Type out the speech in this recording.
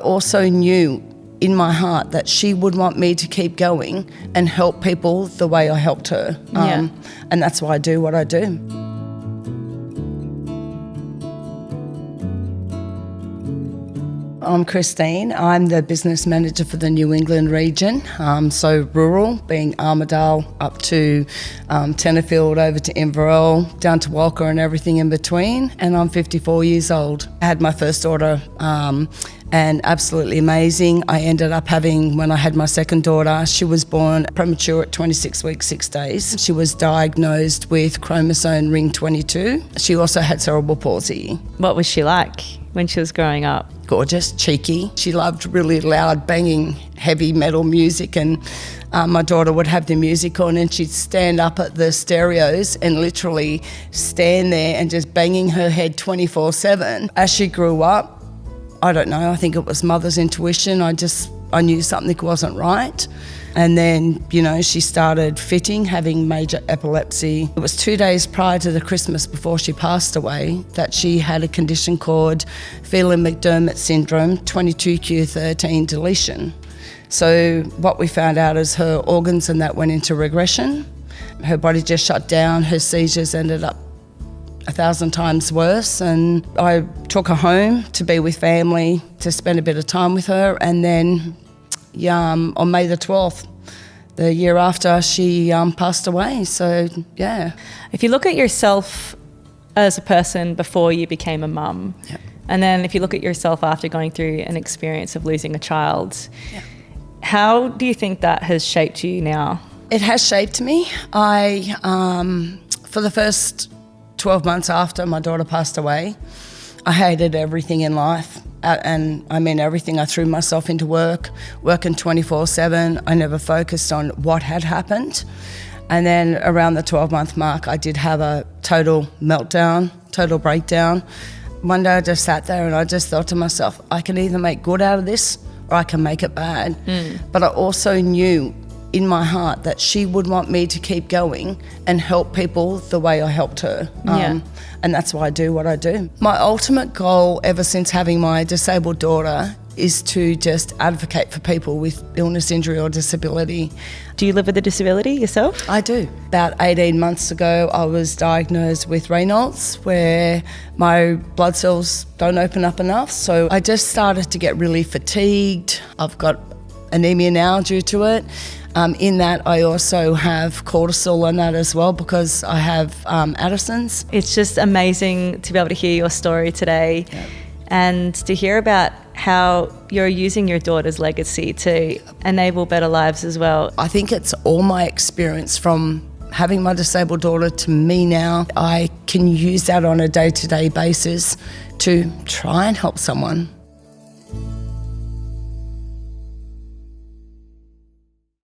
But I also knew in my heart that she would want me to keep going and help people the way I helped her. And that's why I do what I do. I'm Christine. I'm the business manager for the New England region. So rural, being Armidale up to Tenterfield, over to Inverell, down to Walker and everything in between. And I'm 54 years old. I had my first daughter and absolutely amazing. I ended up having, when I had my second daughter, she was born premature at 26 weeks, 6 days. She was diagnosed with chromosome ring 22. She also had cerebral palsy. What was she like when she was growing up? Gorgeous, cheeky. She loved really loud, banging, heavy metal music, and my daughter would have the music on and she'd stand up at the stereos and literally stand there and just banging her head 24/7. As she grew up, I don't know, I think it was mother's intuition. I knew something wasn't right. And then, she started fitting, having major epilepsy. It was 2 days prior to the Christmas before she passed away that she had a condition called Phelan-McDermott syndrome, 22q13 deletion. So what we found out is her organs and that went into regression. Her body just shut down. Her seizures ended up 1,000 times worse, and I took her home to be with family, to spend a bit of time with her, and then on May the 12th, the year after, she passed away. So, yeah. If you look at yourself as a person before you became a mum, and then if you look at yourself after going through an experience of losing a child, how do you think that has shaped you now? It has shaped me. For the first 12 months after my daughter passed away, I hated everything in life. And I mean everything. I threw myself into working 24/7. I never focused on what had happened. And then around the 12-month mark, I did have a total meltdown, total breakdown. One day I just sat there and I just thought to myself, I can either make good out of this or I can make it bad. But I also knew in my heart that she would want me to keep going and help people the way I helped her. And that's why I do what I do. My ultimate goal ever since having my disabled daughter is to just advocate for people with illness, injury or disability. Do you live with a disability yourself? I do. About 18 months ago, I was diagnosed with Raynaud's, where my blood cells don't open up enough. So I just started to get really fatigued. I've got anemia now due to it. In that, I also have cortisol in that as well because I have Addison's. It's just amazing to be able to hear your story today and to hear about how you're using your daughter's legacy to enable better lives as well. I think it's all my experience from having my disabled daughter to me now. I can use that on a day-to-day basis to try and help someone.